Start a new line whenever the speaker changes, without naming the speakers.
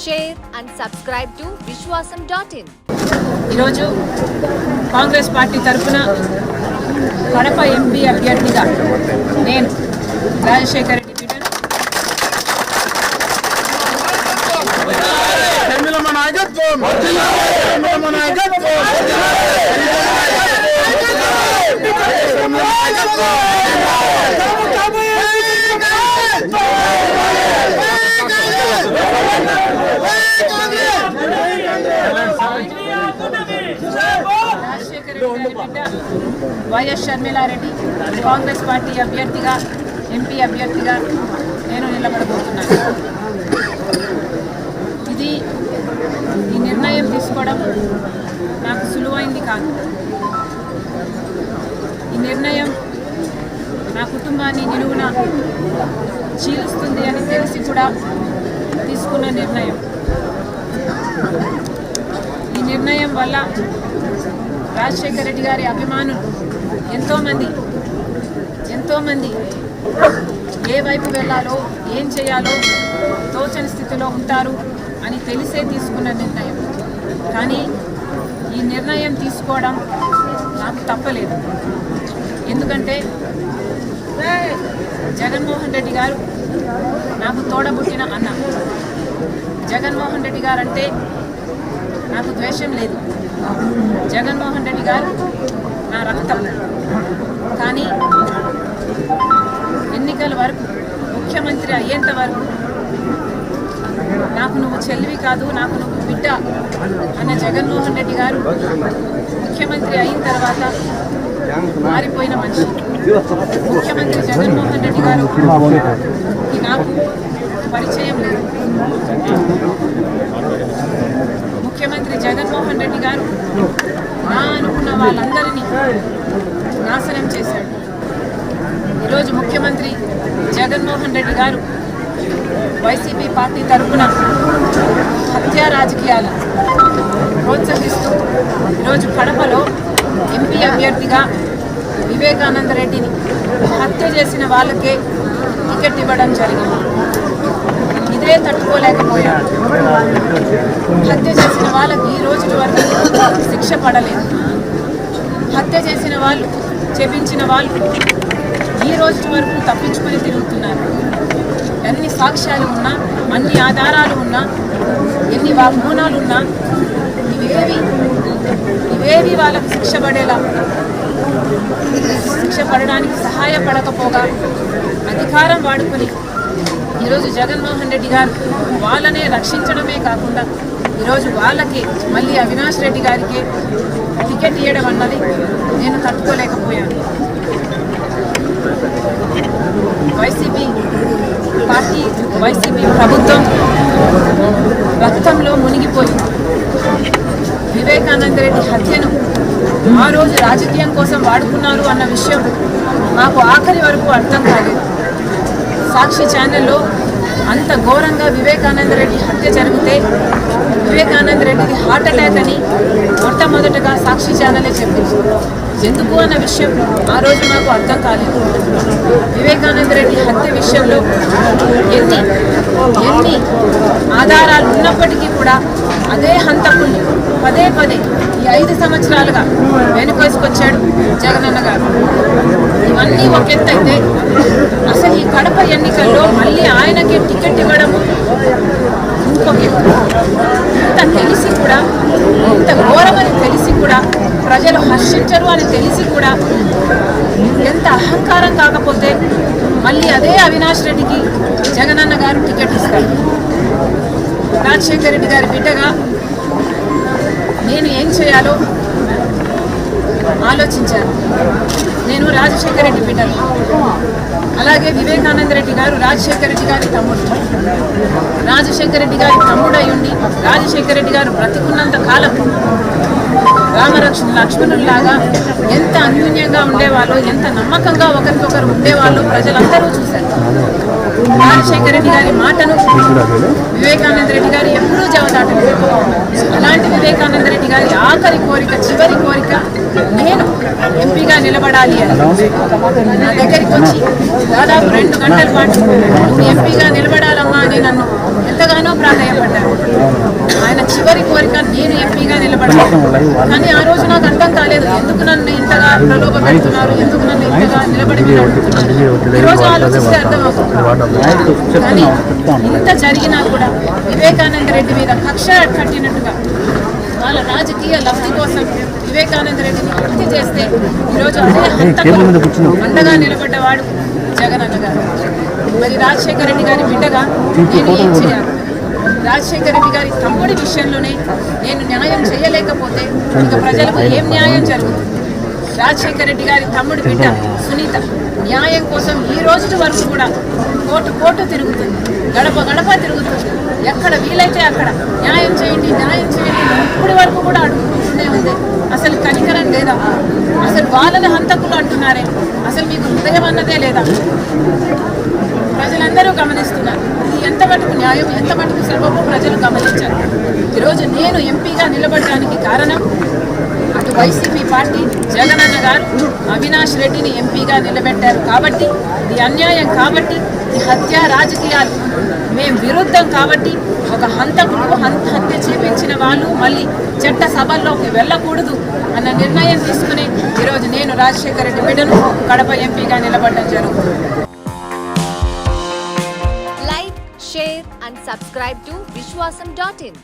share and subscribe to vishwasam.in.
ఈరోజు Congress party తరఫున Kadapa MP అభ్యర్థిగా నేను రాజశేఖర్ రెడ్డి బిడ్డను వైఎస్ షర్మిలారెడ్డి కాంగ్రెస్ పార్టీ అభ్యర్థిగా ఎంపీ అభ్యర్థిగా నేను నిలబడబోతున్నాను. ఈ నిర్ణయం తీసుకోవడం నాకు సులువైంది కాదు. ఈ నిర్ణయం నా కుటుంబాన్ని నిలువున చీలుస్తుంది అని తెలిసి కూడా తీసుకున్న నిర్ణయం. ఈ నిర్ణయం వల్ల రాజశేఖర రెడ్డి గారి అభిమానులు ఎంతోమంది ఏ వైపు వెళ్ళాలో ఏం చేయాలో తోచని స్థితిలో ఉంటారు అని తెలిసే తీసుకున్న నిర్ణయం. కానీ ఈ నిర్ణయం తీసుకోవడం నాకు తప్పలేదు. ఎందుకంటే జగన్మోహన్ రెడ్డి గారు నాకు తోడబుట్టిన అన్న. జగన్మోహన్ రెడ్డి గారు అంటే నాకు ద్వేషం లేదు. జగన్మోహన్ రెడ్డి గారు నా రక్తం. కానీ ఎన్నికల వరకు ముఖ్యమంత్రి అయ్యేంత వరకు నాకు నువ్వు చెల్లివి కాదు, నాకు నువ్వు బిడ్డ అన్న జగన్మోహన్ రెడ్డి గారు ముఖ్యమంత్రి అయిన తర్వాత మారిపోయిన మనిషి. ముఖ్యమంత్రి జగన్మోహన్ రెడ్డి గారు నాకు పరిచయం లేదు. ముఖ్యమంత్రి జగన్మోహన్ రెడ్డి గారు నా అనుకున్న వాళ్ళందరినీ నాశనం చేశాడు. ఈరోజు ముఖ్యమంత్రి జగన్మోహన్ రెడ్డి గారు వైసీపీ పార్టీ తరఫున హత్యా రాజకీయాలు ప్రోత్సహిస్తూ ఈరోజు కడపలో ఎంపీ అభ్యర్థిగా వివేకానంద రెడ్డిని హత్య చేసిన వాళ్ళకే టికెట్ ఇవ్వడం జరిగింది. ఇదే తట్టుకోలేకపోయారు. హత్య చేసిన వాళ్ళకి ఈ రోజు వరకు శిక్ష పడలేదు. హత్య చేసిన వాళ్ళు, చెప్పించిన వాళ్ళు ఈ రోజు వరకు తప్పించుకొని తిరుగుతున్నారు. ఎన్ని సాక్ష్యాలు ఉన్నా, అన్ని ఆధారాలు ఉన్నా, ఎన్ని వాగ్మూనాలు ఉన్నా ఇవేవి వాళ్ళకు శిక్ష పడడానికి సహాయపడకపోగా అధికారం వాడుకొని ఈరోజు జగన్మోహన్ రెడ్డి గారు వాళ్ళనే రక్షించడమే కాకుండా ఈరోజు వాళ్ళకి మళ్ళీ అవినాష్ రెడ్డి గారికి టికెట్ ఇవ్వడం అన్నది నేను తట్టుకోలేకపోయాను. వైసీపీ పార్టీ, వైసీపీ ప్రభుత్వం రక్తంలో మునిగిపోయి వివేకానంద రెడ్డి హత్యను ఆ రోజు రాజకీయం కోసం వాడుకున్నారు అన్న విషయం నాకు ఆఖరి వరకు అర్థం కాలేదు. సాక్షి ఛానల్లో అంత ఘోరంగా వివేకానంద రెడ్డి హత్య జరిగితే వివేకానంద రెడ్డికి హార్ట్ అటాక్ అని మొట్టమొదటగా సాక్షి ఛానలే చెప్పింది. ఎందుకు అన్న విషయం ఆ రోజు నాకు అర్థం కాలేదు. వివేకానంద రెడ్డి హత్య విషయంలో ఎన్ని ఆధారాలు ఉన్నప్పటికీ కూడా అదే హంతకుల్ని పదే ఈ 5 సంవత్సరాలుగా వెనుకేసుకొచ్చాడు జగనన్న గారు. ఇవన్నీ ఒక ఎత్తు అయితే అసలు ఈ కడప ఎన్నికల్లో మళ్ళీ ఆయనకి టికెట్ ఇవ్వడము ఇంకొక ఎత్తు. ఇంత తెలిసి కూడా, ఇంత ఘోరమని తెలిసి కూడా, ప్రజలు హర్షించరు అని తెలిసి కూడా ఎంత అహంకారం కాకపోతే మళ్ళీ అదే అవినాష్ రెడ్డికి జగనన్న గారు టికెట్ ఇస్తారు. రాజశేఖర రెడ్డి గారి బిడ్డగా నేను ఏం చేయాలో ఆలోచించాను. నేను రాజశేఖర రెడ్డి బిడ్డను. అలాగే వివేకానంద రెడ్డి గారు రాజశేఖర రెడ్డి గారి తమ్ముడు. రాజశేఖర రెడ్డి గారి తమ్ముడు అయ్యుండి రాజశేఖర రెడ్డి గారు బ్రతికున్నంత కాలం లక్ష్మణుల్లాగా ఎంత అన్యోన్యంగా ఉండేవాళ్ళు, ఎంత నమ్మకంగా ఒకరికొకరు ఉండేవాళ్ళు ప్రజలందరూ చూశారు. రాజశేఖర రెడ్డి గారి మాటను వివేకానంద రెడ్డి గారు ఎప్పుడూ జవదాటలేదు. అలాంటి వివేకానంద రెడ్డి గారి ఆఖరి కోరిక, చివరి కోరిక నేను ఎంపీగా నిలబడాలి అని నా దగ్గరికి వచ్చి దాదాపు 2 గంటల పాటు నువ్వు ఎంపీగా నిలబడాలమ్మా అని నన్ను ఎంతగానో ప్రాధాన్యపడ్డాను. ప్రలోభ పెడుతున్నారు, ఎందుకు నన్ను ఇంతగా నిలబడి మీరు అడుగుతున్నారు. ఈరోజు ఆలోచిస్తే అర్థమవుతుంది. కానీ ఇంత జరిగినా కూడా వివేకానంద రెడ్డి మీద కక్ష కట్టినట్టుగా వాళ్ళ రాజకీయ లబ్ధి కోసం వివేకానంద రెడ్డిని హత్య చేస్తే ఈరోజు అదే హంతకులు అండగా నిలబడ్డవాడు జగన్ అన్న గారు. మరి రాజశేఖర రెడ్డి గారి బిడ్డగా నేను ఏం చేయాలి? రాజశేఖర రెడ్డి గారి తమ్ముడి విషయంలోనే నేను న్యాయం చేయలేకపోతే ఇంకా ప్రజలకు ఏం న్యాయం జరుగుతుంది? రాజశేఖర రెడ్డి గారి తమ్ముడి బిడ్డ సునీత న్యాయం కోసం ఈ రోజు వరకు కూడా కోర్టు తిరుగుతుంది, గడప గడప తిరుగుతుంది. ఎక్కడ వీలైతే అక్కడ న్యాయం చేయండి, న్యాయం చేయండి ఇప్పటి వరకు కూడా అడుగుకుంటూనే ఉంది. అసలు కనికరం లేదా? అసలు వాళ్ళని హంతకులు అంటున్నారే, అసలు మీకు హృదయం అన్నదే లేదా? ప్రజలందరూ గమనిస్తున్నారు. ఇది ఎంత మటుకు న్యాయం, ఎంత మటుకు సర్వము ప్రజలు గమనించారు. ఈరోజు నేను ఎంపీగా నిలబడడానికి కారణం అటు వైసీపీ పార్టీ జగనన్న గారు అవినాష్ రెడ్డిని ఎంపీగా నిలబెట్టారు కాబట్టి, ఇది అన్యాయం కాబట్టి, ఈ హత్య రాజకీయాలు మేము విరుద్ధం కాబట్టి, ఒక హంతకుడు హత్య చేపించిన వాళ్ళు మళ్ళీ చట్ట సభల్లోకి వెళ్ళకూడదు అన్న నిర్ణయం తీసుకుని ఈరోజు నేను రాజశేఖర రెడ్డి బిడ్డను కడప ఎంపీగా నిలబడడం జరుగుతుంది.
Like, share and subscribe to Vishwasam.in.